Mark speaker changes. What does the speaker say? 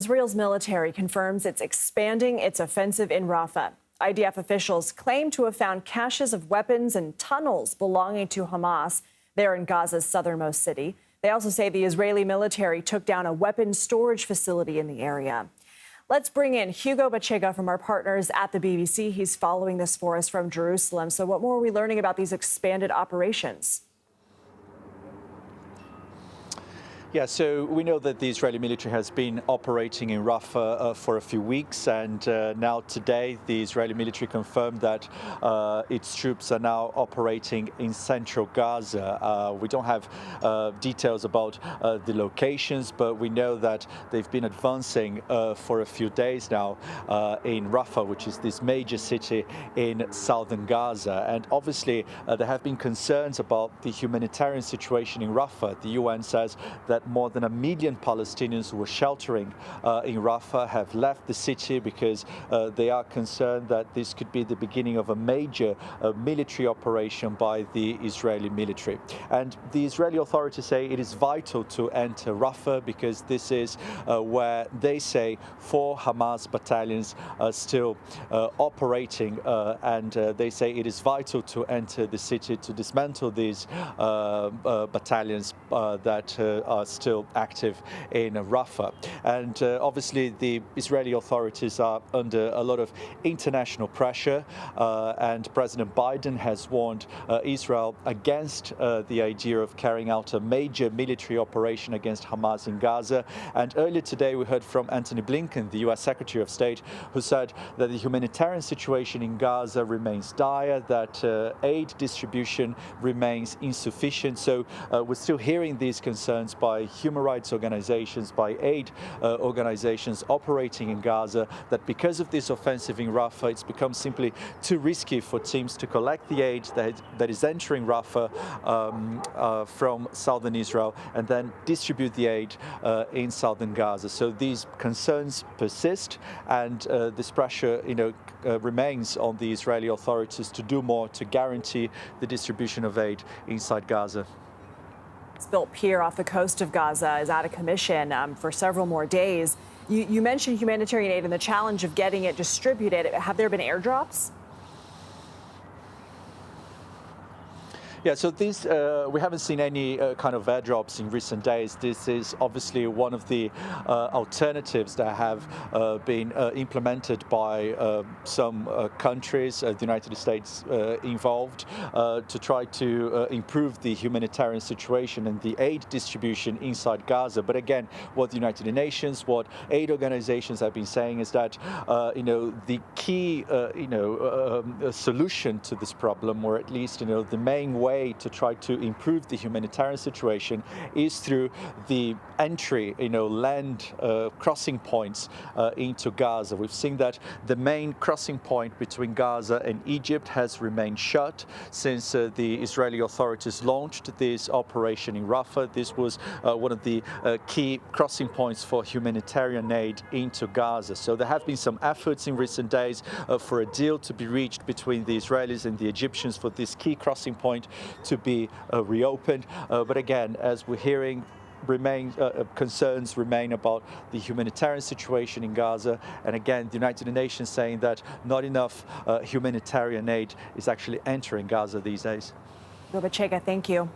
Speaker 1: Israel's military confirms it's expanding its offensive in Rafah. IDF officials claim to have found caches of weapons and tunnels belonging to Hamas there in Gaza's southernmost city. They also say the Israeli military took down a weapons storage facility in the area. Let's bring in Hugo Bachega from our partners at the BBC. He's following this for us from Jerusalem. So what more are we learning about these expanded operations?
Speaker 2: Yeah, so we know that the Israeli military has been operating in Rafah for a few weeks, and now today the Israeli military confirmed that its troops are now operating in central Gaza. We don't have details about the locations, but we know that they've been advancing for a few days now in Rafah, which is this major city in southern Gaza. And obviously there have been concerns about the humanitarian situation in Rafah. The UN says that more than 1 million Palestinians who were sheltering in Rafah have left the city because they are concerned that this could be the beginning of a major military operation by the Israeli military. And the Israeli authorities say it is vital to enter Rafah because this is where they say 4 Hamas battalions are still operating, and they say it is vital to enter the city to dismantle these battalions that are still active in Rafah. And obviously the Israeli authorities are under a lot of international pressure, and President Biden has warned Israel against the idea of carrying out a major military operation against Hamas in Gaza. And earlier today we heard from Antony Blinken, the US Secretary of State, who said that the humanitarian situation in Gaza remains dire, that aid distribution remains insufficient. So we're still hearing these concerns by human rights organizations, by aid organizations operating in Gaza, that because of this offensive in Rafah, it's become simply too risky for teams to collect the aid that is entering Rafah from southern Israel and then distribute the aid in southern Gaza. So these concerns persist, and this pressure, remains on the Israeli authorities to do more to guarantee the distribution of aid inside Gaza.
Speaker 1: This built pier off the coast of Gaza is out of commission for several more days. You mentioned humanitarian aid and the challenge of getting it distributed. Have there been airdrops?
Speaker 2: Yeah, so these we haven't seen any kind of airdrops in recent days. This is obviously one of the alternatives that have been implemented by some countries, the United States involved, to try to improve the humanitarian situation and the aid distribution inside Gaza. But again, what the United Nations, what aid organizations have been saying is that the key solution to this problem, or at least the main way to try to improve the humanitarian situation, is through the entry, land crossing points into Gaza. We've seen that the main crossing point between Gaza and Egypt has remained shut since the Israeli authorities launched this operation in Rafah. This was one of the key crossing points for humanitarian aid into Gaza. So there have been some efforts in recent days for a deal to be reached between the Israelis and the Egyptians for this key crossing point to be reopened. But again, as we're hearing, concerns remain about the humanitarian situation in Gaza. And again, the United Nations saying that not enough humanitarian aid is actually entering Gaza these days.
Speaker 1: Hugo Bachega, thank you.